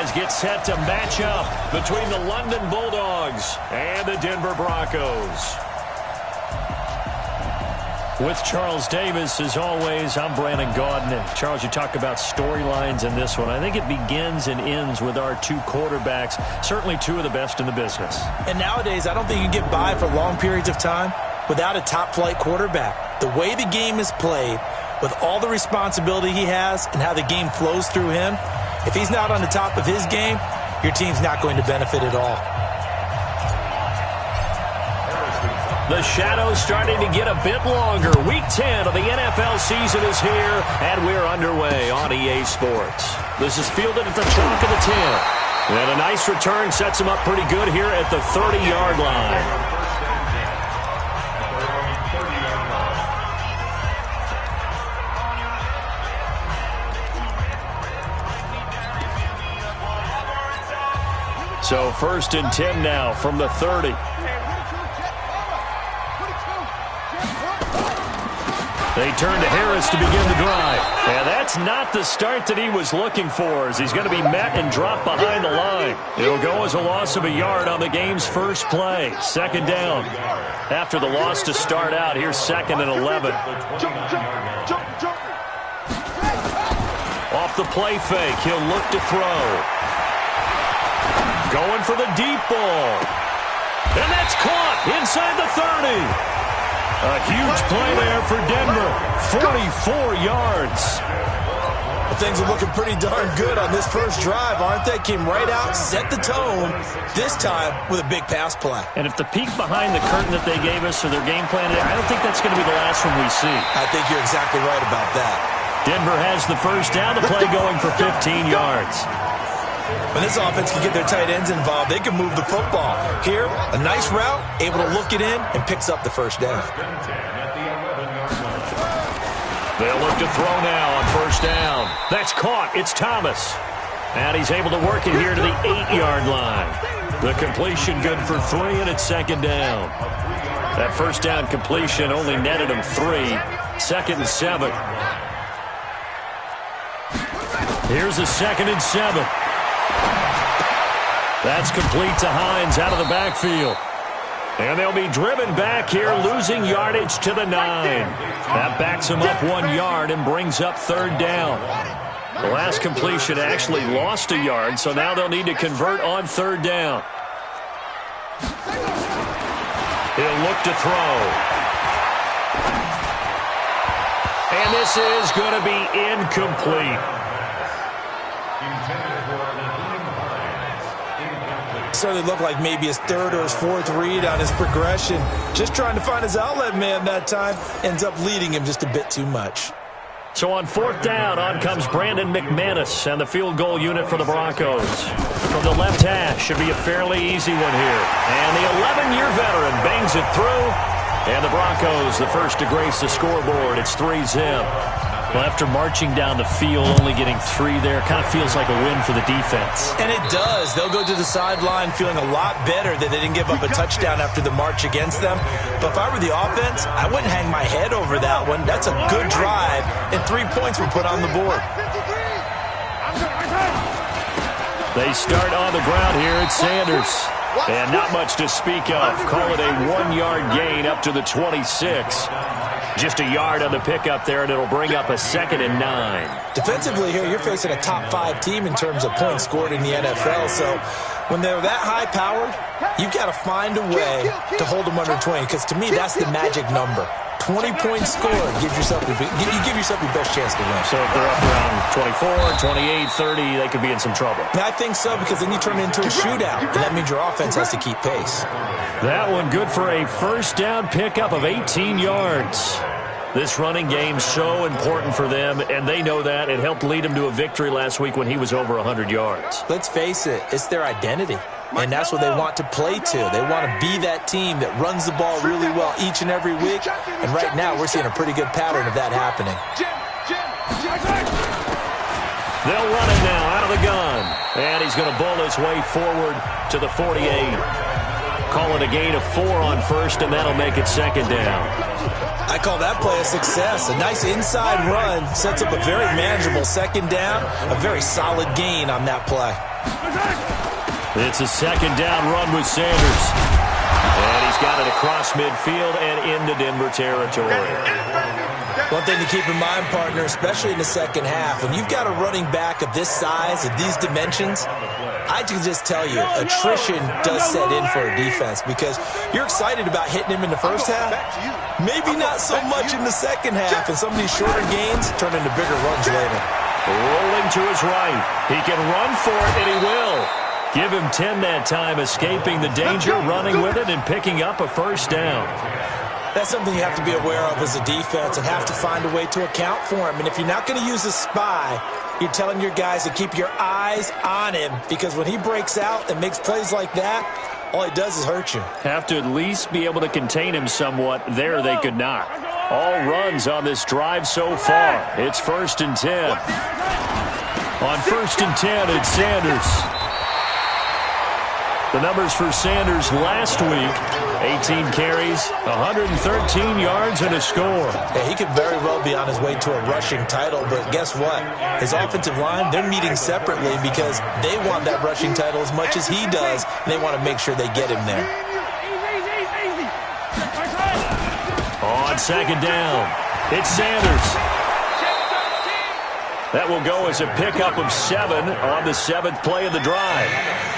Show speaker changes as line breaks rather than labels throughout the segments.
as get set to match up between the London Bulldogs and the Denver Broncos. With Charles Davis, as always, I'm Brandon Gaudin. Charles, you talk about storylines in this one. I think it begins and ends with our two quarterbacks, certainly two of the best in the business.
And nowadays, I don't think you can get by for long periods of time without a top-flight quarterback. The way the game is played, with all the responsibility he has and how the game flows through him, if he's not on the top of his game, your team's not going to benefit at all.
The shadow's starting to get a bit longer. Week 10 of the NFL season is here, and we're underway on EA Sports. This is fielded at the chalk of the 10. And a nice return sets him up pretty good here at the 30-yard line. So 1st and 10 now from the 30. They turn to Harris to begin the drive. And that's not the start that he was looking for, as he's going to be met and dropped behind the line. It'll go as a loss of a yard on the game's first play. 2nd down. After the loss to start out, here's 2nd and 11. Off the play fake, he'll look to throw. Going for the deep ball. And that's caught inside the 30. A huge play there for Denver. 44 yards.
Well, things are looking pretty darn good on this first drive, aren't they? Came right out, set the tone, this time with a big pass play.
And if the peek behind the curtain that they gave us or their game plan, I don't think that's going to be the last one we see.
I think you're exactly right about that.
Denver has the first down, the play going for 15 yards.
When this offense can get their tight ends involved, they can move the football. Here, a nice route, able to look it in, and picks up the first down.
They'll look to throw now on 1st down. That's caught. It's Thomas. And he's able to work it here to the 8-yard line. The completion good for 3, and it's 2nd down. That 1st down completion only netted him 3. 2nd and 7. Here's a 2nd and 7. That's complete to Hines out of the backfield. And they'll be driven back here, losing yardage to the 9. That backs them up 1 yard and brings up 3rd down. The last completion actually lost a yard, so now they'll need to convert on 3rd down. He'll look to throw. And this is going to be incomplete.
Certainly looked like maybe his 3rd or his 4th read on his progression. Just trying to find his outlet man that time. Ends up leading him just a bit too much.
So on 4th down, on comes Brandon McManus and the field goal unit for the Broncos. From the left hash, should be a fairly easy one here. And the 11-year veteran bangs it through. And the Broncos, the first to grace the scoreboard. It's 3-zip. Well, after marching down the field, only getting 3 there, kind of feels like a win for the defense.
And it does. They'll go to the sideline feeling a lot better that they didn't give up a touchdown after the march against them. But if I were the offense, I wouldn't hang my head over that one. That's a good drive, and 3 points were put on the board.
They start on the ground here at Sanders. And not much to speak of. Call it a 1-yard gain up to the 26. Just a yard on the pickup there, and it'll bring up a 2nd and 9.
Defensively here, you're facing a top 5 team in terms of points scored in the NFL. So when they're that high-powered, you've got to find a way to hold them under 20, because to me, that's the magic number. 20 points scored, you give yourself your best chance to win.
So if they're up around 24, 28, 30, they could be in some trouble.
I think so, because then you turn it into a shootout, and that means your offense has to keep pace.
That one good for a 1st down pickup of 18 yards. This running game's so important for them, and they know that. It helped lead them to a victory last week when he was over 100 yards.
Let's face it, it's their identity. And that's what they want to play to. They want to be that team that runs the ball really well each and every week. And right now, we're seeing a pretty good pattern of that happening.
They'll run it now out of the gun. And he's going to bull his way forward to the 48. Call it a gain of 4 on 1st, and that'll make it 2nd down.
I call that play a success. A nice inside run sets up a very manageable 2nd down. A very solid gain on that play.
It's a second down run with Sanders. And he's got it across midfield and into Denver territory.
One thing to keep in mind, partner, especially in the second half, when you've got a running back of this size, of these dimensions, I can just tell you, attrition does set in for a defense because you're excited about hitting him in the first half. Maybe not so much in the second half, and some of these shorter gains turn into bigger runs later.
Rolling to his right. He can run for it, and he will. Give him 10 that time, escaping the danger, running with it, and picking up a first down.
That's something you have to be aware of as a defense and have to find a way to account for him. And if you're not going to use a spy, you're telling your guys to keep your eyes on him because when he breaks out and makes plays like that, all he does is hurt you.
Have to at least be able to contain him somewhat. There they could not. All runs on this drive so far. It's 1st and 10. On 1st and 10, it's Sanders. The numbers for Sanders last week, 18 carries, 113 yards, and a score.
Yeah, he could very well be on his way to a rushing title, but guess what? His offensive line, they're meeting separately because they want that rushing title as much as he does, and they want to make sure they get him there.
On second down, it's Sanders. That will go as a pickup of 7 on the 7th play of the drive.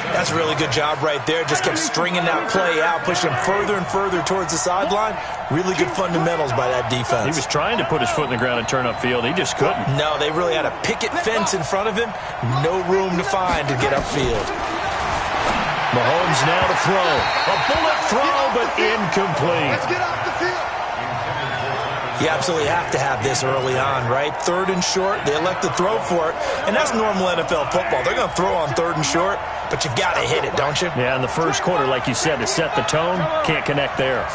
That's a really good job right there. Just kept stringing that play out, pushing him further and further towards the sideline. Really good fundamentals by that defense.
He was trying to put his foot in the ground and turn upfield. He just couldn't.
No, they really had a picket fence in front of him. No room to find to get upfield.
Mahomes now to throw. A bullet throw, but incomplete.
Let's get off the field.
You absolutely have to have this early on, right? 3rd and short, they elect to throw for it, and that's normal NFL football. They're going to throw on 3rd and short, but you've got to hit it, don't you?
Yeah, in the first quarter, like you said, to set the tone, can't connect there.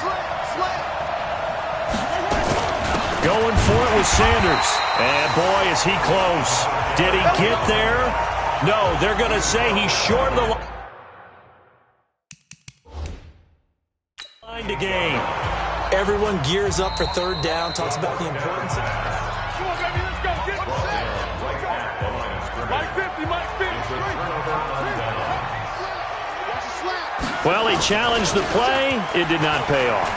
Going for it with Sanders, and boy, is he close. Did he get there? No, they're going to say he's short of the line to gain.
Everyone gears up for 3rd down, talks about the importance of...
Come on, baby, let's go. Get Mike 50, Mike 50. Watch the slap.
Well, he challenged the play. It did not pay off.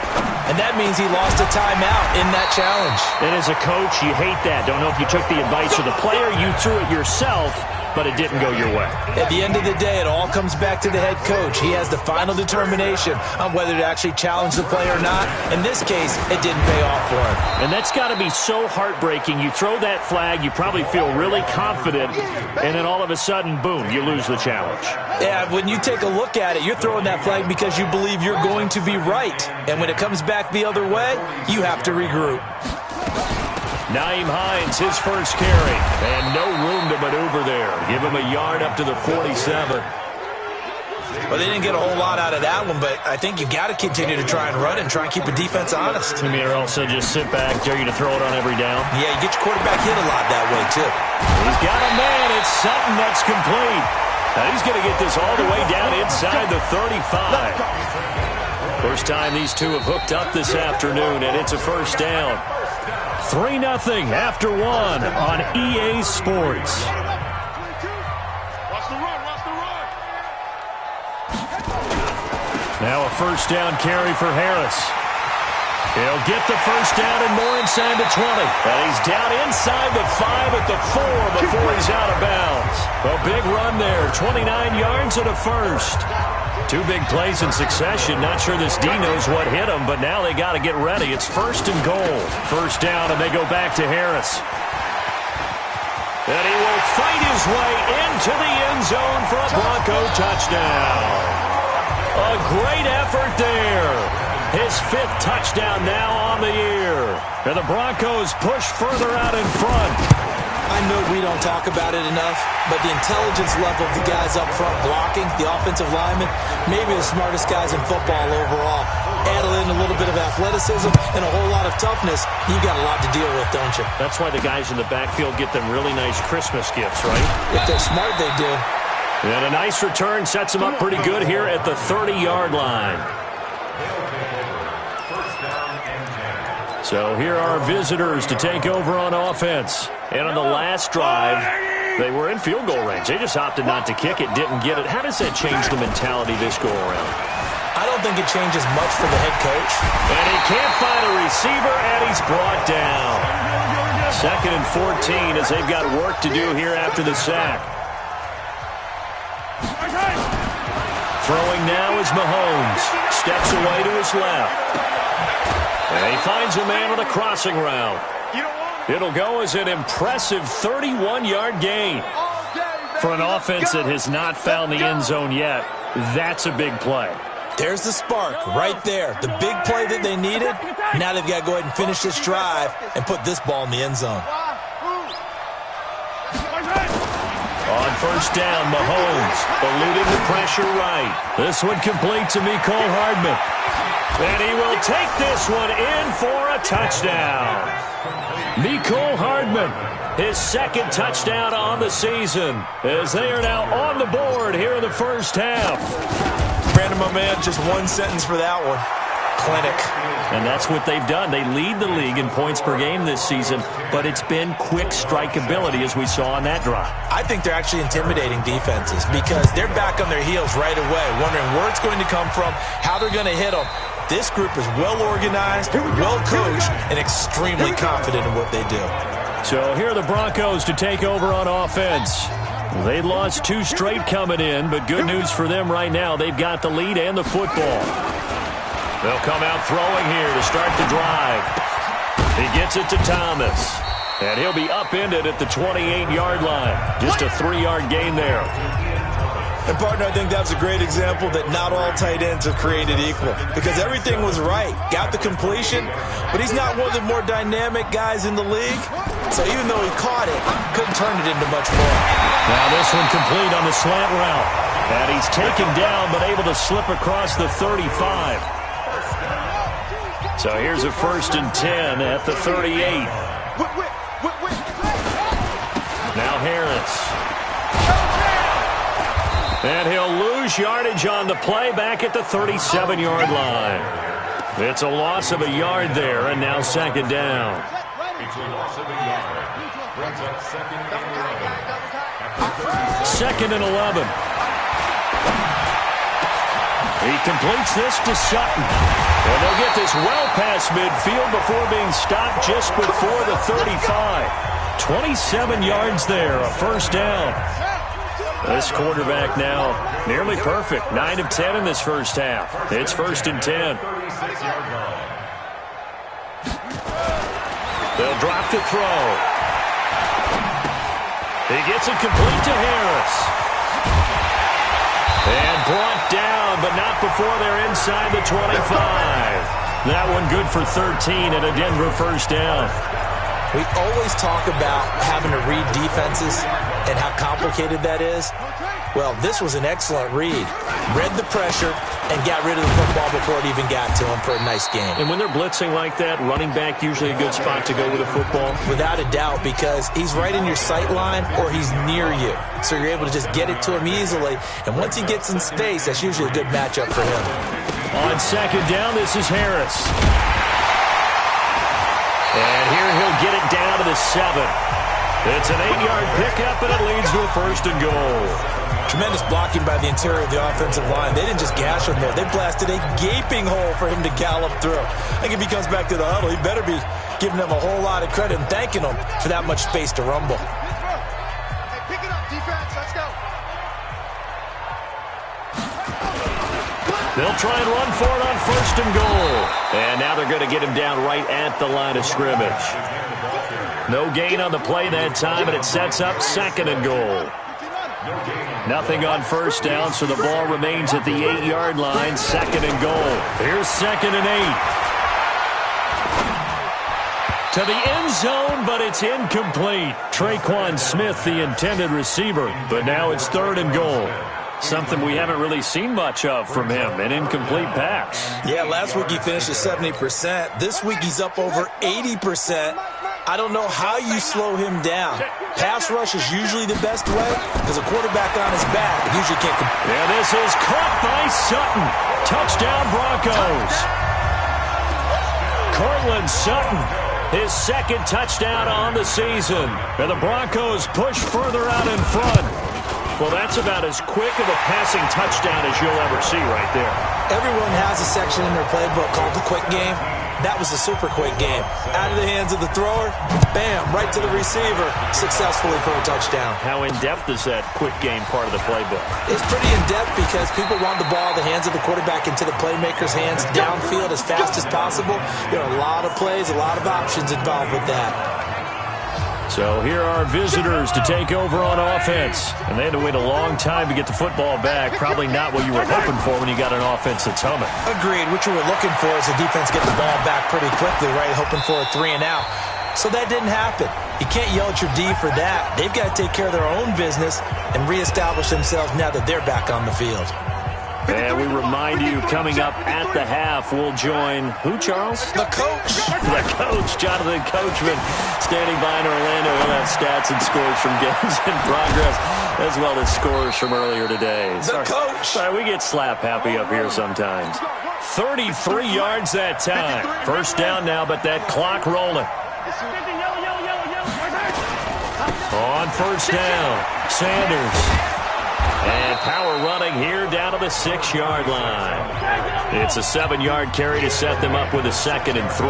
And that means he lost a timeout in that challenge.
And as a coach, you hate that. Don't know if you took the advice of the player, you threw it yourself, but it didn't go your way.
At the end of the day, it all comes back to the head coach. He has the final determination on whether to actually challenge the play or not. In this case, it didn't pay off for him.
And that's got to be so heartbreaking. You throw that flag, you probably feel really confident, and then all of a sudden, boom, you lose the challenge.
Yeah, when you take a look at it, you're throwing that flag because you believe you're going to be right. And when it comes back the other way, you have to regroup.
Nyheim Hines, his first carry, and no room to maneuver there. Give him a yard up to the 47.
Well, they didn't get a whole lot out of that one, but I think you've got to continue to try and run and try and keep the defense honest.
You mean also just sit back, dare you to throw it on every down?
Yeah, you get your quarterback hit a lot that way, too.
He's got a man. It's Sutton that's complete. Now he's going to get this all the way down inside the 35. First time these two have hooked up this afternoon, and it's a first down. 3-0 after 1 on EA Sports. Now a first down carry for Harris. He'll get the first down and more inside the 20. And he's down inside the 5 at the 4 before he's out of bounds. A big run there, 29 yards and a first. 2 big plays in succession. Not sure this D knows what hit him, but now they got to get ready. It's 1st and goal. First down, and they go back to Harris. And he will fight his way into the end zone for a Bronco touchdown. A great effort there. His 5th touchdown now on the year. And the Broncos push further out in front.
I know we don't talk about it enough, but the intelligence level of the guys up front blocking, the offensive linemen, maybe the smartest guys in football overall. Add in a little bit of athleticism and a whole lot of toughness, you got a lot to deal with, don't you?
That's why the guys in the backfield get them really nice Christmas gifts, right?
If they're smart, they do.
And a nice return sets them up pretty good here at the 30-yard line. So here are visitors to take over on offense. And on the last drive, They were in field goal range. They just opted not to kick it, didn't get it. How does that change the mentality this go-around?
I don't think it changes much for the head coach.
And he can't find a receiver, and he's brought down. 2nd and 14 as they've got work to do here after the sack. Throwing now is Mahomes. Steps away to his left. And he finds a man on a crossing route. It'll go as an impressive 31-yard gain. For an offense that has not found the end zone yet, that's a big play.
There's the spark right there. The big play that they needed. Now they've got to go ahead and finish this drive and put this ball in the end zone.
On first down, Mahomes eluding the pressure right. This one complete to Mecole Hardman. And he will take this one in for a touchdown. Mecole Hardman, his 2nd touchdown on the season, as they are now on the board here in the first half.
Brandon, my man, just one sentence for that one. Clinic.
And that's what they've done. They lead the league in points per game this season, but it's been quick strikeability as we saw on that drive.
I think they're actually intimidating defenses because they're back on their heels right away, wondering where it's going to come from, how they're going to hit them. This group is well-organized, well-coached, and extremely confident in what they do.
So here are the Broncos to take over on offense. They lost 2 straight coming in, but good news for them right now. They've got the lead and the football. They'll come out throwing here to start the drive. He gets it to Thomas. And he'll be upended at the 28-yard line. Just a 3-yard gain there.
And, partner, I think that's a great example that not all tight ends are created equal because everything was right. Got the completion, but he's not one of the more dynamic guys in the league. So even though he caught it, couldn't turn it into much more.
Now this one complete on the slant route. And he's taken down but able to slip across the 35. So here's a 1st and 10 at the 38. Now Harris. And he'll lose yardage on the play back at the 37-yard line. It's a loss of a yard there, and now 2nd down.
It's a loss of a yard. Brings up 2nd and 11.
2nd and 11. He completes this to Sutton. And they'll get this well past midfield before being stopped just before the 35. 27 yards there, a 1st down. This quarterback now nearly perfect. 9 of 10 in this first half. It's 1st and 10. They'll drop to throw. He gets it complete to Harris. And brought down, but not before they're inside the 25. That one good for 13 and a Denver 1st down.
We always talk about having to read defenses and how complicated that is. Well, this was an excellent read. Read the pressure and got rid of the football before it even got to him for a nice game.
And when they're blitzing like that, running back usually a good spot to go with a football?
Without a doubt, because he's right in your sight line or he's near you. So you're able to just get it to him easily. And once he gets in space, that's usually a good matchup for him.
On 2nd down, this is Harris. And here he'll get it down to the 7. It's an 8-yard pickup, and it leads to a 1st and goal.
Tremendous blocking by the interior of the offensive line. They didn't just gash him there. They blasted a gaping hole for him to gallop through. I think if he comes back to the huddle, he better be giving them a whole lot of credit and thanking them for that much space to rumble.
Hey, pick it up, defense. Let's go.
They'll try and run for it on 1st and goal. And now they're going to get him down right at the line of scrimmage. No gain on the play that time, and it sets up 2nd and goal. Nothing on 1st down, so the ball remains at the 8-yard line. 2nd and goal. Here's 2nd and 8. To the end zone, but it's incomplete. Traquan Smith, the intended receiver, but now it's 3rd and goal. Something we haven't really seen much of from him, an incomplete pass.
Yeah, last week he finished at 70%. This week he's up over 80%. I don't know how you slow him down. Pass rush is usually the best way because a quarterback on his back usually can't.
And this is caught by Sutton. Touchdown Broncos. Cortland Sutton His second touchdown on the season. And the Broncos push further out in front. Well, that's about as quick of a passing touchdown as you'll ever see right there.
Everyone has a section in their playbook called the quick game. That was a super quick game. Out of the hands of the thrower, bam, right to the receiver, successfully for a touchdown.
How in-depth is that quick game part of the playbook?
It's pretty in-depth because people want the ball, the hands of the quarterback into the playmaker's hands, downfield as fast as possible. There are a lot of plays, a lot of options involved with that.
So here are visitors to take over on offense. And they had to wait a long time to get the football back. Probably not what you were hoping for when you got an offense that's humming.
Agreed. What you were looking for is the defense get the ball back pretty quickly, right? Hoping for a 3-and-out. So that didn't happen. You can't yell at your D for that. They've got to take care of their own business and reestablish themselves now that they're back on the field.
And we remind you, coming up at the half, we'll join who, Charles?
The coach.
The coach, Jonathan Coachman, standing by in Orlando. We'll have stats and scores from games in progress, as well as scores from earlier today.
The coach.
Sorry, we get slap happy up here sometimes. 33 yards that time. First down now, but that clock rolling. On first down, Sanders. And power running here down to the 6-yard line. It's a 7-yard carry to set them up with a 2nd and 3.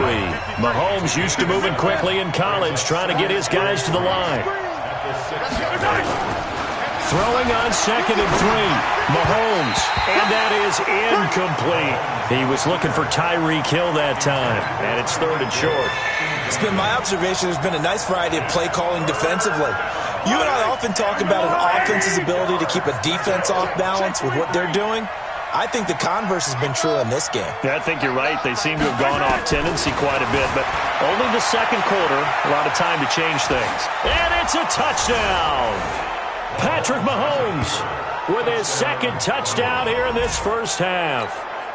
Mahomes used to moving quickly in college, trying to get his guys to the line. Throwing on 2nd and 3. Mahomes. And that is incomplete. He was looking for Tyreek Hill that time. And it's 3rd and short.
It's been my observation there's been a nice variety of play calling defensively. You and I often talk about an offense's ability to keep a defense off balance with what they're doing. I think the converse has been true in this game.
Yeah, I think you're right. They seem to have gone off tendency quite a bit, but only the second quarter, a lot of time to change things. And it's a touchdown! Patrick Mahomes with his second touchdown here in this first half,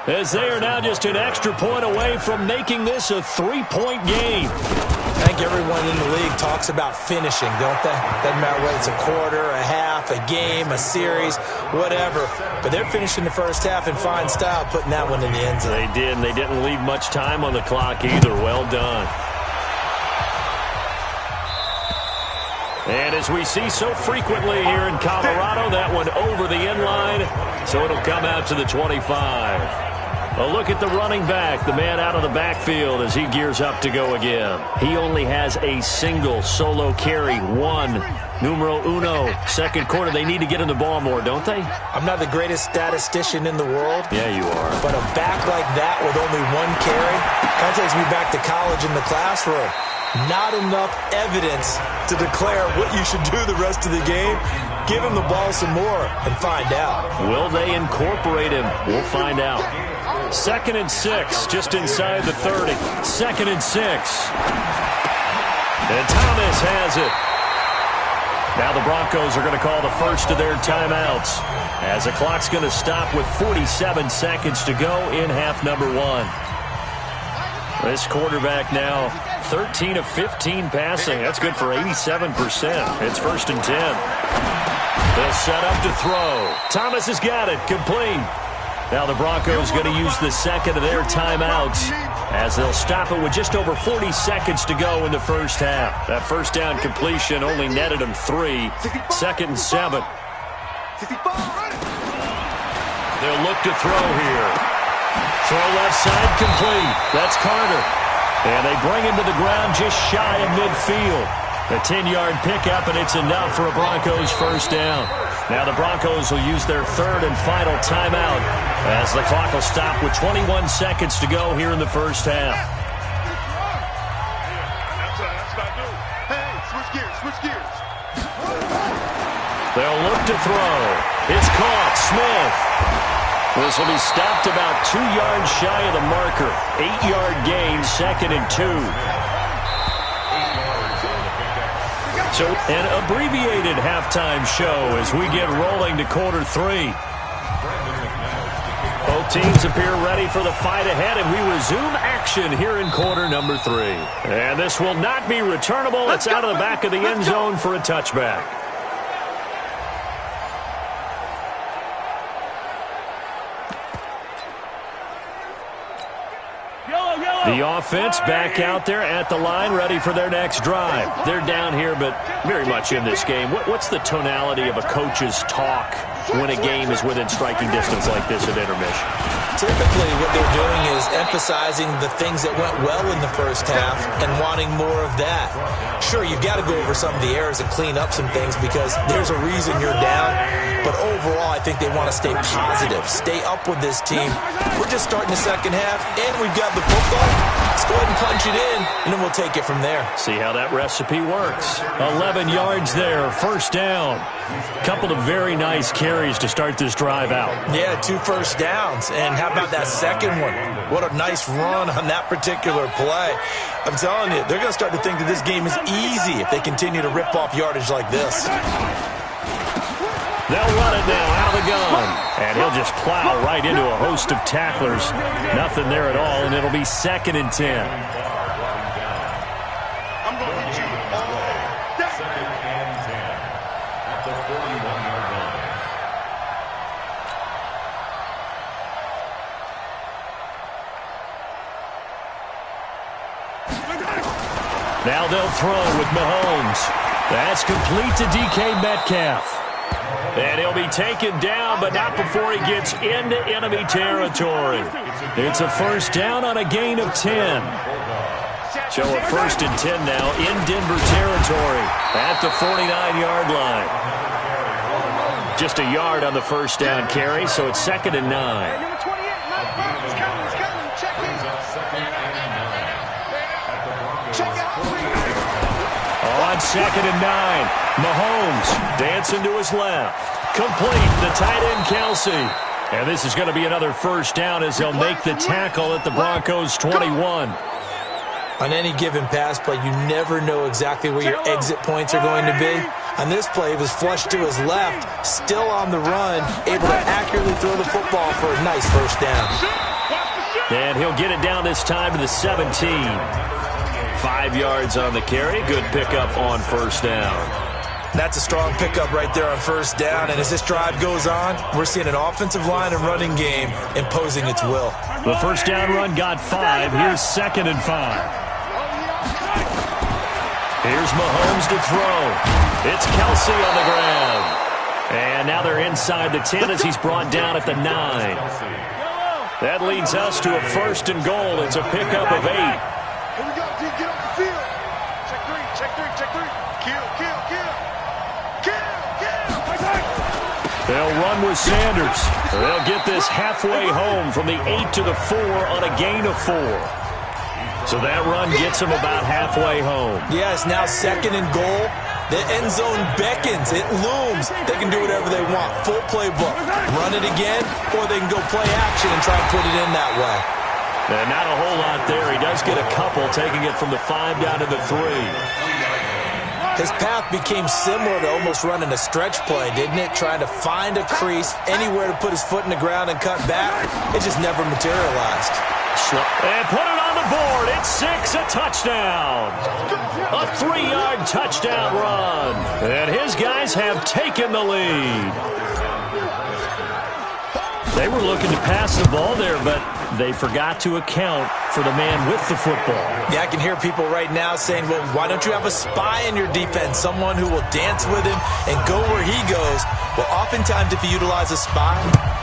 as they are now just an extra point away from making this a 3-point game.
I think everyone in the league talks about finishing, don't they? Doesn't matter whether it's a quarter, a half, a game, a series, whatever. But they're finishing the first half in fine style, putting that one in the end zone.
They did, and they didn't leave much time on the clock either. Well done. And as we see so frequently here in Colorado, that one over the end line, so it'll come out to the 25. A look at the running back, the man out of the backfield as he gears up to go again. He only has a single solo carry, one, numero uno, second quarter. They need to get in the ball more, don't they?
I'm not the greatest statistician in the world.
Yeah, you are.
But a back like that with only one carry, that takes me back to college in the classroom. Not enough evidence to declare what you should do the rest of the game. Give him the ball some more and find out.
Will they incorporate him? We'll find out. 2nd and 6, just inside the 30. 2nd and 6. And Thomas has it. Now the Broncos are going to call the first of their timeouts, as the clock's going to stop with 47 seconds to go in half number 1. This quarterback now 13 of 15 passing. That's good for 87%. It's 1st and 10. They'll set up to throw. Thomas has got it. Complete. Now the Broncos going to use the second of their timeouts, as they'll stop it with just over 40 seconds to go in the first half. That first down completion only netted them 3. 2nd and 7. They'll look to throw here. Throw left side complete. That's Carter. And they bring him to the ground just shy of midfield. A 10-yard pickup, and it's enough for a Broncos first down. Now the Broncos will use their 3rd and final timeout, as the clock will stop with 21 seconds to go here in the first half. They'll look to throw. It's caught. Smith. This will be stopped about 2 yards shy of the marker. 8-yard gain, 2nd and 2. So an abbreviated halftime show as we get rolling to quarter 3. Both teams appear ready for the fight ahead, and we resume action here in quarter number 3. And this will not be returnable. It's out of the back of the end zone for a touchback. The The offense back out there at the line, ready for their next drive. They're down here, but very much in this game. What's the tonality of a coach's talk when a game is within striking distance like this at intermission?
Typically, what they're doing is emphasizing the things that went well in the first half and wanting more of that. Sure, you've got to go over some of the errors and clean up some things because there's a reason you're down. But overall, I think they want to stay positive, stay up with this team. We're just starting the second half, and we've got the football. Let's go ahead and punch it in, and then we'll take it from there.
See how that recipe works. 11 yards there, first down. Couple of very nice carries to start this drive out.
Yeah, 2 first downs. And how about that second one? What a nice run on that particular play. I'm telling you, they're going to start to think that this game is easy if they continue to rip off yardage like this.
They'll run it now out of the gun. And he'll just plow right into a host of tacklers. Nothing there at all, and it'll be 2nd and 10.
I'm going to hit you all day. 2nd and 10 at the 41-yard line.
Now they'll throw with Mahomes. That's complete to DK Metcalf. And he'll be taken down, but not before he gets into enemy territory. It's a first down on a gain of 10. So a 1st and 10 now in Denver territory at the 49-yard line. Just a yard on the first down carry, so it's 2nd and 9. On 2nd and 9, Mahomes dancing to his left. Complete, the tight end Kelsey. And this is going to be another first down as they'll make the tackle at the Broncos' 21.
On any given pass play, you never know exactly where your exit points are going to be. On this play, it was flushed to his left, still on the run, able to accurately throw the football for a nice first down.
And he'll get it down this time to the 17. 5 yards on the carry. Good pickup on first down.
That's a strong pickup right there on first down. And as this drive goes on, we're seeing an offensive line and running game imposing its will.
The first down run got 5. Here's 2nd and 5. Here's Mahomes to throw. It's Kelsey on the ground. And now they're inside the 10 as he's brought down at the 9. That leads us to a 1st and goal. It's a pickup of 8.
Here we go, D, get off the field. Check 3, check 3, check 3. Kill, kill, kill. Kill, kill.
They'll run with Sanders. They'll get this halfway home from the 8 to the 4 on a gain of 4. So that run gets them about halfway home.
Yes, now 2nd and goal. The end zone beckons. It looms. They can do whatever they want. Full playbook. Run it again, or they can go play action and try and put it in that way.
And not a whole lot there. He does get a couple, taking it from the 5 down to the 3.
His path became similar to almost running a stretch play, didn't it? Trying to find a crease, anywhere to put his foot in the ground and cut back. It just never materialized.
And put it on the board. It's 6, a touchdown. A 3-yard touchdown run. And his guys have taken the lead. They were looking to pass the ball there, but they forgot to account for the man with the football.
Yeah, I can hear people right now saying, well, why don't you have a spy in your defense, someone who will dance with him and go where he goes? Well, oftentimes if you utilize a spy,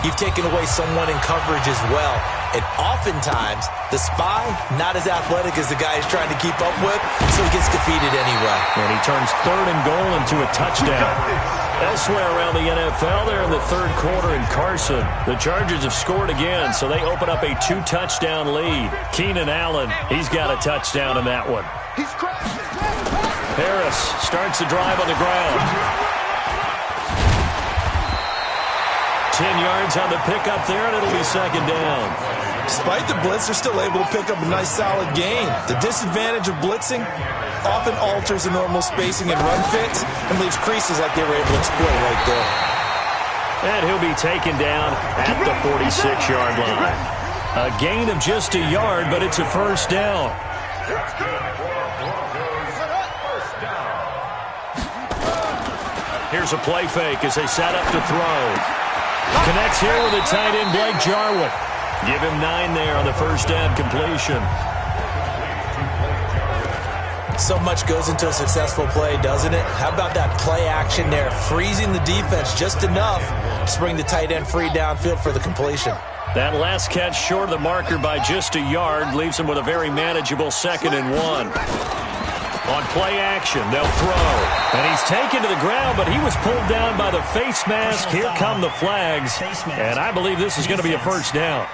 you've taken away someone in coverage as well. And oftentimes, the spy, not as athletic as the guy he's trying to keep up with, so he gets defeated anyway.
And he turns 3rd and goal into a touchdown. Elsewhere around the NFL, they're in the 3rd quarter in Carson. The Chargers have scored again, so they open up a 2-touchdown lead. Keenan Allen, he's got a touchdown in that one. Harris starts the drive on the ground. 10 yards on the pickup there, and it'll be 2nd down.
Despite the blitz, they're still able to pick up a nice solid gain. The disadvantage of blitzing often alters the normal spacing and run fits and leaves creases like they were able to exploit right there.
And he'll be taken down at the 46-yard line. A gain of just a yard, but it's a first down. Here's a play fake as they set up to throw. Connects here with a tight end, Blake Jarwin. Give him 9 there on the first down completion.
So much goes into a successful play, doesn't it? How about that play action there, freezing the defense just enough to bring the tight end free downfield for the completion.
That last catch short of the marker by just a yard leaves him with a very manageable 2nd and 1. On play action, they'll throw. And he's taken to the ground, but he was pulled down by the face mask. Here come the flags. And I believe this is going to be a first down.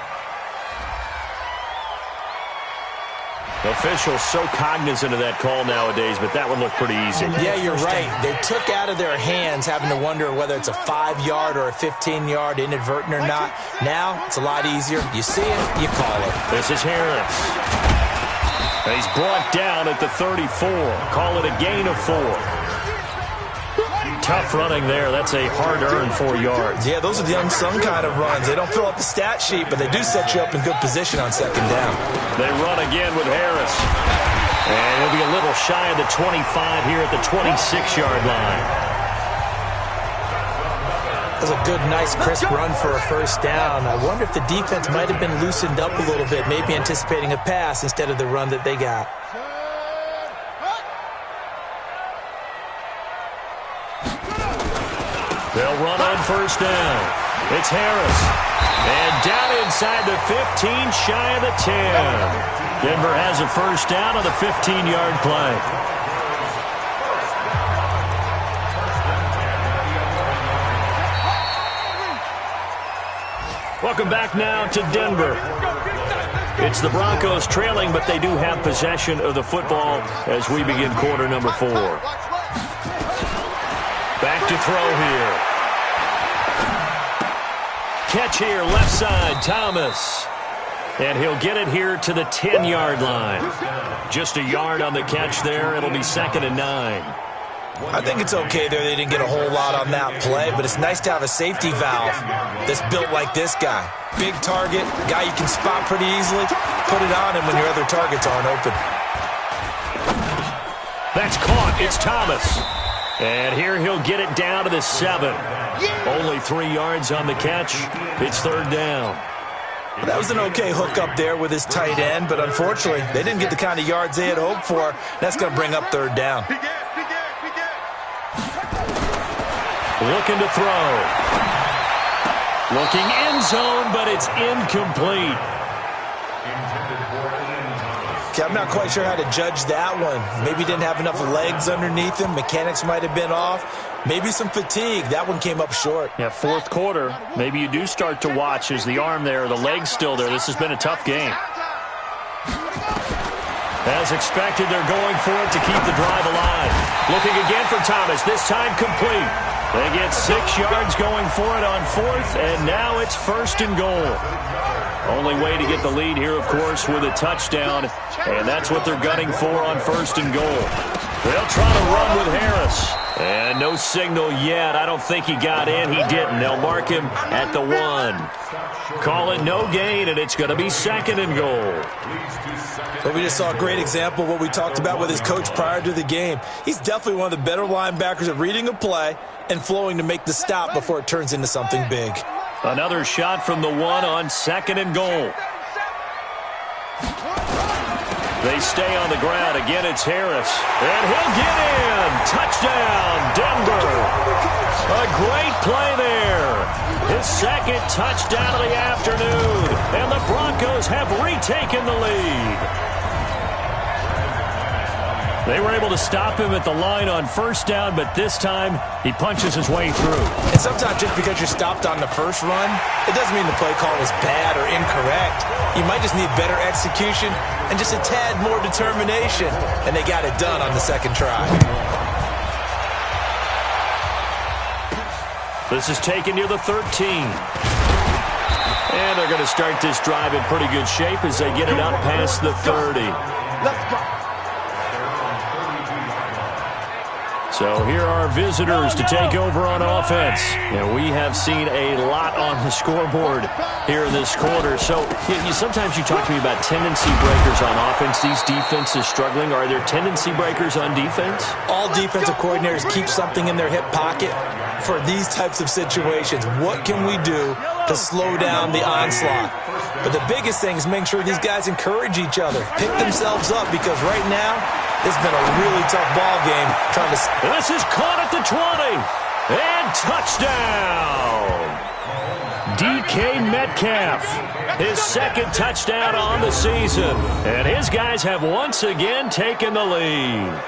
Officials so cognizant of that call nowadays, but that one looked pretty easy.
Yeah, you're right. They took out of their hands having to wonder whether it's a 5-yard or a 15-yard inadvertent or not. Now, it's a lot easier. You see it, you call it.
This is Harris. He's brought down at the 34. Call it a gain of 4. Tough running there. That's a hard-earned 4 yards.
Yeah, those are the unsung kind of runs. They don't fill up the stat sheet, but they do set you up in good position on 2nd down.
They run again with Harris. And he'll be a little shy of the 25 here at the 26-yard line.
That was a good, nice, crisp run for a first down. I wonder if the defense might have been loosened up a little bit, maybe anticipating a pass instead of the run that they got.
They'll run on first down. It's Harris. And down inside the 15, shy of the 10. Denver has a first down on the 15-yard play. Welcome back now to Denver. It's the Broncos trailing, but they do have possession of the football as we begin quarter number 4. Back to throw here. Catch here, left side, Thomas. And he'll get it here to the 10-yard line. Just a yard on the catch there. It'll be 2nd and 9.
I think it's okay there. They didn't get a whole lot on that play, but it's nice to have a safety valve that's built like this guy. Big target, guy you can spot pretty easily. Put it on him when your other targets aren't open.
That's caught. It's Thomas. And here he'll get it down to the 7. Only 3 yards on the catch. It's 3rd down.
That was an okay hook up there with his tight end, but unfortunately, they didn't get the kind of yards they had hoped for. That's going to bring up 3rd down.
Looking to throw. Looking end zone, but it's incomplete.
Okay, I'm not quite sure how to judge that one. Maybe didn't have enough legs underneath him. Mechanics might have been off. Maybe some fatigue. That one came up short.
Yeah, 4th quarter. Maybe you do start to watch as the arm there, the leg's still there. This has been a tough game. As expected, they're going for it to keep the drive alive. Looking again for Thomas, this time complete. They get 6 yards going for it on 4th, and now it's 1st and goal. Only way to get the lead here, of course, with a touchdown, and that's what they're gunning for on 1st and goal. They'll try to run with Harris. And no signal yet. I don't think he got in. He didn't. They'll mark him at the 1. Call it no gain, and it's going to be 2nd and goal.
So we just saw a great example of what we talked about with his coach prior to the game. He's definitely one of the better linebackers at reading a play and flowing to make the stop before it turns into something big.
Another shot from the 1 on 2nd and goal. They stay on the ground. Again, it's Harris. And he'll get in. Touchdown, Denver. A great play there. His 2nd touchdown of the afternoon. And the Broncos have retaken the lead. They were able to stop him at the line on 1st down, but this time he punches his way through.
And sometimes just because you're stopped on the first run, it doesn't mean the play call was bad or incorrect. You might just need better execution and just a tad more determination. And they got it done on the 2nd try.
This is taken near the 13. And they're going to start this drive in pretty good shape as they get it up past the 30.
Let's go.
So here are visitors to take over on offense. And we have seen a lot on the scoreboard here in this quarter. So sometimes you talk to me about tendency breakers on offense. These defenses struggling. Are there tendency breakers on defense?
All defensive coordinators keep something in their hip pocket for these types of situations. What can we do to slow down the onslaught? But the biggest thing is make sure these guys encourage each other, pick themselves up, because right now It's been a really tough ball game trying to...
This is caught at the 20. And touchdown. DK Metcalf, his second touchdown on the season. And his guys have once again taken the lead.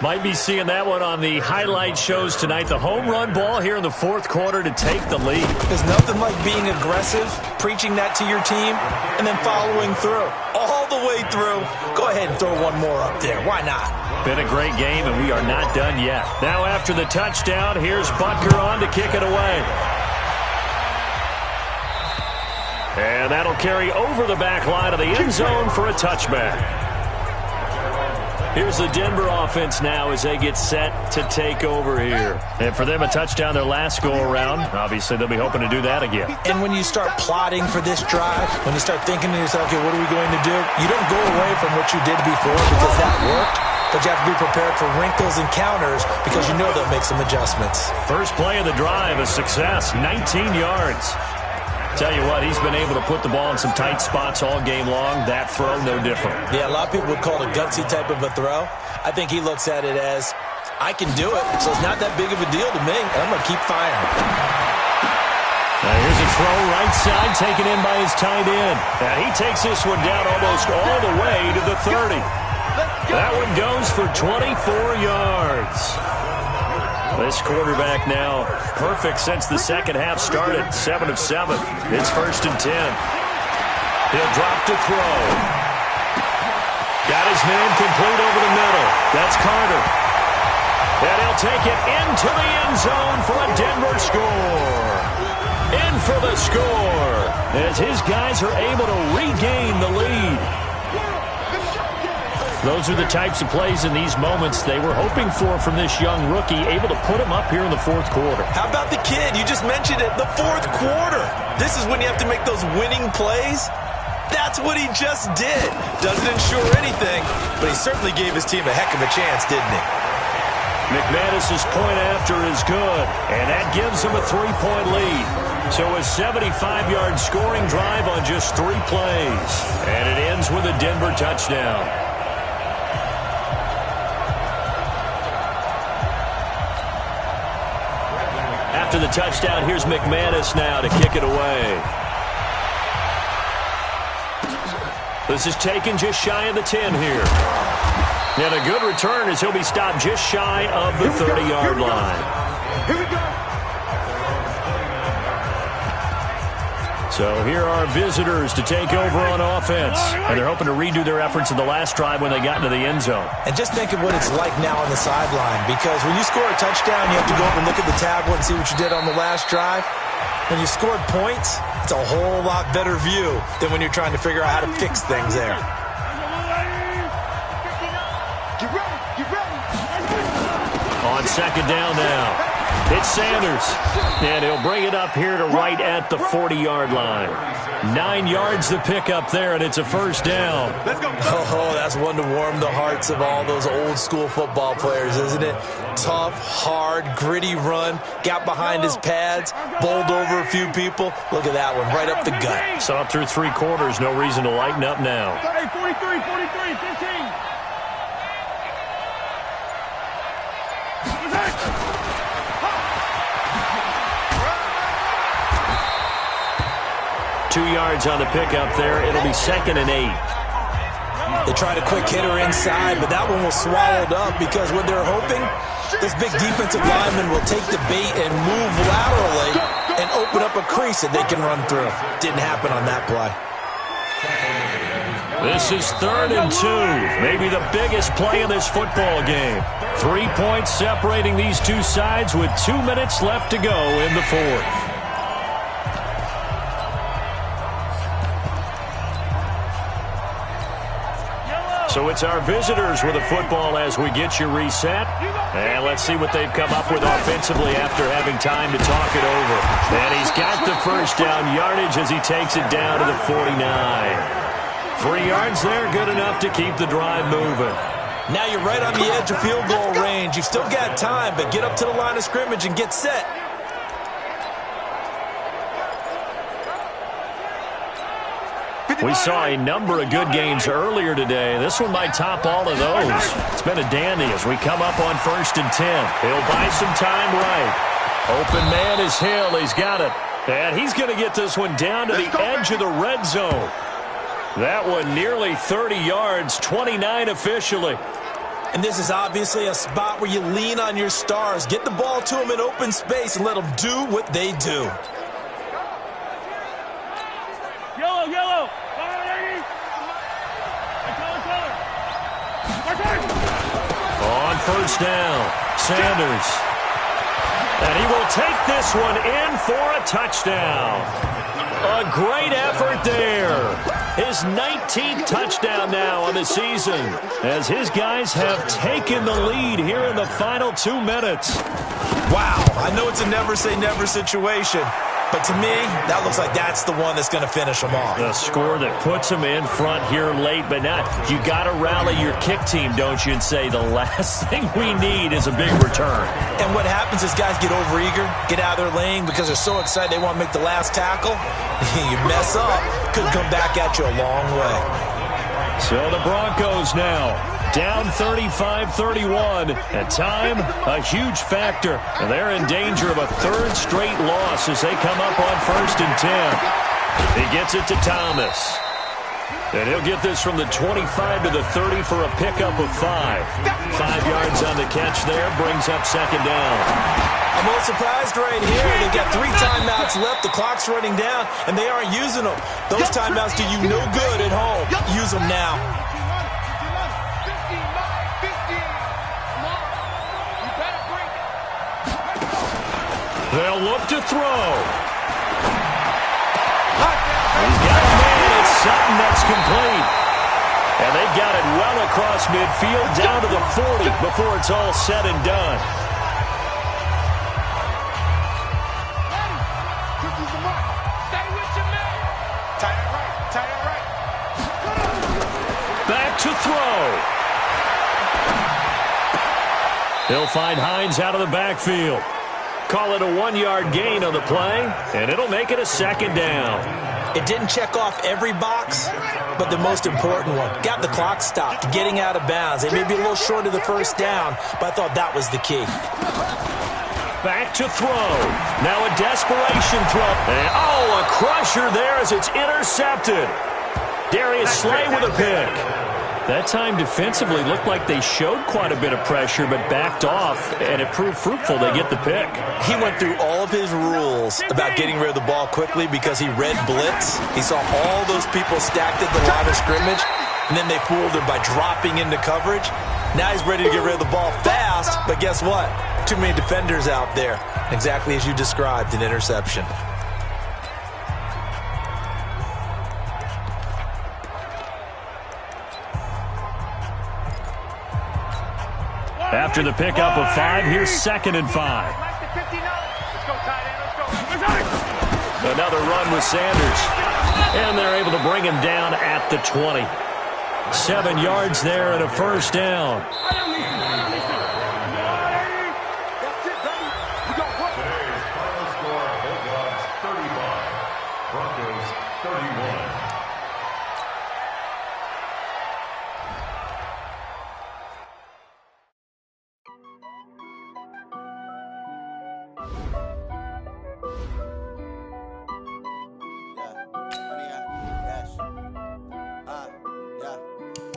Might be seeing that one on the highlight shows tonight. The home run ball here in the fourth quarter to take the lead.
There's nothing like being aggressive, preaching that to your team, and then following through. All the way through. Go ahead and throw one more up there. Why not?
Been a great game, and we are not done yet. Now after the touchdown, here's Butker on to kick it away. And that'll carry over the back line of the end zone for a touchback. Here's the Denver offense now as they get set to take over here. And for them, a touchdown their last go-around. Obviously, they'll be hoping to do that again.
And when you start plotting for this drive, when you start thinking to yourself, okay, what are we going to do? You don't go away from what you did before because that worked. But you have to be prepared for wrinkles and counters because you know they'll make some adjustments.
First play of the drive, a success, 19 yards. Tell you what, he's been able to put the ball in some tight spots all game long. That throw, no different.
Yeah, a lot of people would call it a gutsy type of a throw. I think he looks at it as, I can do it, so it's not that big of a deal to me, and I'm going to keep firing.
Now here's a throw right side taken in by his tight end. And he takes this one down almost all the way to the 30. That one goes for 24 yards. This quarterback now perfect since the second half started. 7 of 7. It's 1st and 10. He'll drop to throw. Got his man complete over the middle. That's Carter. And he'll take it into the end zone for a Denver score. In for the score as his guys are able to regain the lead. Those are the types of plays in these moments they were hoping for from this young rookie, able to put him up here in the fourth quarter.
How about the kid? You just mentioned it, the fourth quarter. This is when you have to make those winning plays. That's what he just did. Doesn't ensure anything, but he certainly gave his team a heck of a chance, didn't he?
McManus's point after is good, and that gives him a 3-point lead. So a 75-yard scoring drive on just 3 plays, and it ends with a Denver touchdown. After the touchdown, here's McManus now to kick it away. This is taken just shy of the 10 here. And a good return as he'll be stopped just shy of the 30-yard line.
Here we go.
So here are visitors to take over on offense. And they're hoping to redo their efforts in the last drive when they got into the end zone.
And just think of what it's like now on the sideline, because when you score a touchdown, you have to go up and look at the tablet and see what you did on the last drive. When you scored points, it's a whole lot better view than when you're trying to figure out how to fix things there.
Get ready. Get ready.
On second down now. It's Sanders, and he'll bring it up here to right at the 40-yard line. 9 yards to pick up there, and it's a first down.
Let's go.
Oh, that's one to warm the hearts of all those old-school football players, isn't it? Tough, hard, gritty run, got behind his pads, bowled over a few people. Look at that one, right up the gut.
Saw it through 3 quarters, no reason to lighten up now.
43, 15.
2 yards on the pickup there. It'll be 2nd and 8.
They tried a quick hitter inside, but that one was swallowed up because what they're hoping, this big defensive lineman will take the bait and move laterally and open up a crease that they can run through. Didn't happen on that play.
This is 3rd and 2. Maybe the biggest play of this football game. 3 points separating these two sides with 2 minutes left to go in the fourth. So it's our visitors with the football as we get you reset. And let's see what they've come up with offensively after having time to talk it over. And he's got the first down yardage as he takes it down to the 49. 3 yards there, good enough to keep the drive moving.
Now you're right on the edge of field goal range. You've still got time, but get up to the line of scrimmage and get set.
We saw a number of good games earlier today. This one might top all of those. It's been a dandy as we come up on 1st and 10. He'll buy some time right. Open man is Hill. He's got it. And he's going to get this one down to the edge of the red zone. That one nearly 30 yards, 29 officially.
And this is obviously a spot where you lean on your stars. Get the ball to them in open space and let them do what they do.
Yellow, yellow.
On 1st down, Sanders. And he will take this one in for a touchdown. A great effort there. His 19th touchdown now on the season as his guys have taken the lead here in the final 2 minutes.
Wow, I know it's a never-say-never situation, but to me, that looks like that's the one that's going to finish them off.
The score that puts them in front here late, but not. You got to rally your kick team, don't you, and say the last thing we need is a big return.
And what happens is guys get overeager, get out of their lane because they're so excited they want to make the last tackle. You mess up, could come back at you a long way.
So the Broncos now down 35-31. At time, a huge factor. And they're in danger of a 3rd straight loss as they come up on 1st and 10. He gets it to Thomas. And he'll get this from the 25 to the 30 for a pickup of 5. 5 yards on the catch there, brings up 2nd down.
I'm a little surprised right here. They've got 3 timeouts left. The clock's running down, and they aren't using them. Those timeouts do you no good at home. Use them now.
They'll look to throw. He's got a man. It's Sutton that's complete. And they've got it well across midfield down to the 40 before it's all said and done. Back to throw. He'll find Hines out of the backfield. Call it a 1-yard gain on the play, and it'll make it a 2nd down.
It didn't check off every box, but the most important one. Got the clock stopped, getting out of bounds. They may be a little short of the 1st down, but I thought that was the key.
Back to throw. Now a desperation throw. And, a crusher there as it's intercepted. Darius Slay with a pick. That time defensively looked like they showed quite a bit of pressure but backed off, and it proved fruitful. They get the pick.
He went through all of his rules about getting rid of the ball quickly because he read blitz. He saw all those people stacked at the line of scrimmage, and then they fooled him by dropping into coverage. Now he's ready to get rid of the ball fast, but guess what? Too many defenders out there. Exactly as you described, an interception.
After the pickup of 5, here's 2nd and 5. Another run with Sanders. And they're able to bring him down at the 20. 7 yards there and a 1st down.
Today's final score, Bulldogs 35, Broncos 31.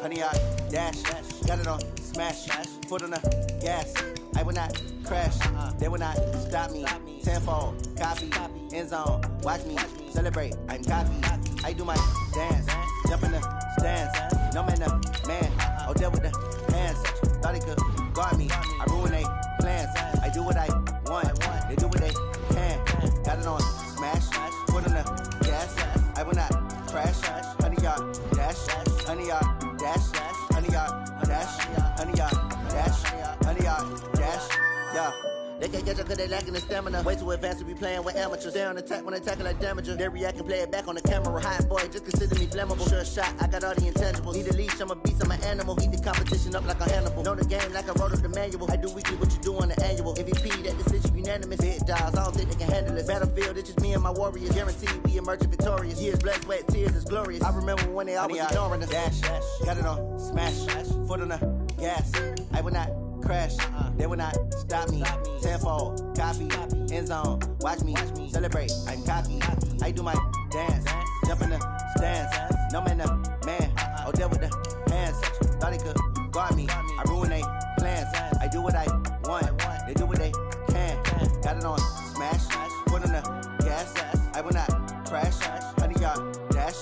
Honey, I dash, got it on smash, foot on the gas. I will not crash, they will not stop me. Tenfold, copy, end zone, watch me celebrate. I'm copy, I do my dance, jump in the stands. No man, the man, oh, there with the hands. Thought he could guard me, I ruin they plans. I do what I want, they do what they can. Got it on smash, foot on the gas. I will not crash, honey, y'all dash, honey, y'all. Dash, honey, y'all, dash, honey, y'all, dash, honey, y'all, dash, yeah. They can't catch up cause they lacking the stamina. Way too advanced to be playing with amateurs. Stay on attack when attacking like damager. They react and play it back on the camera. Hot boy, just consider me flammable. Sure shot, I got all the intangibles. Need a leash, I'm a beast, I'm an animal. Eat the competition up like a Hannibal. Know the game like I wrote up the manual. I do weekly what you do on the annual. MVP, that decision unanimous. Big dogs, I don't think they can handle it. Battlefield, it's just me and my warriors. Guaranteed we emerging victorious. Years, blood, sweat, tears, is glorious. I remember when they always ignoring us. Dash, got it on, smash, foot on the gas. I will not crash, they will not stop me. Tenfold, copy, end zone, watch me celebrate. I'm cocky, I do my dance, jump in the stands. No man, the man, oh, deal with the hands. Thought he could guard me, I ruin they plans. I do what I want, they do what they can. Got it on, smash, foot on the gas. I will not crash, 100 yard dash,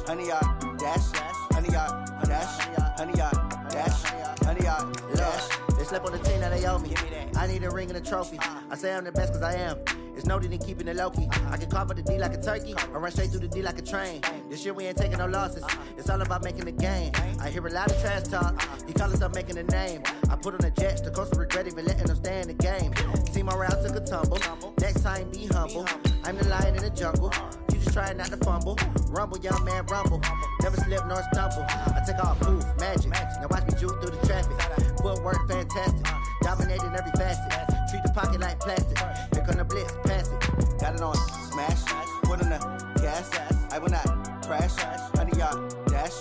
100 yard dash, 100 yard dash, 100 yard dash, 100 yard dash. They slept on the team that they owe me. I need a ring and a trophy. I say I'm the best cause I am. It's no need in keeping it low-key. I can carve up the D like a turkey or run straight through the D like a train. This year we ain't taking no losses. It's all about making the game. I hear a lot of trash talk. He call himself making a name. I put on the Jets. The coast will regret even letting them stay in the game. See my route took a tumble. Next time be humble. I'm the lion in the jungle. You just try not to fumble. Rumble, young man, rumble. Never slip nor stumble. I take off, poof, magic. Now watch me juke through the traffic. Footwork fantastic. Dominating every facet. Treat the pocket like plastic. Here come the blitz, pass it. Got it on, smash. Foot on the gas. I will not crash. 100 yard dash.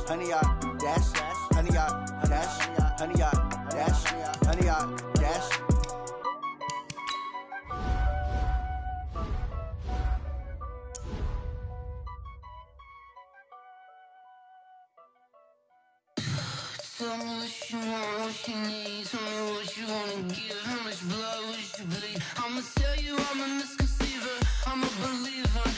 100 yard dash. 100 yard dash. 100 yard dash. 100 yard dash.
Tell me what you want, what you need. Tell me what you wanna give. How much blood would you bleed? I'ma tell you I'm a misconceiver. I'm a believer.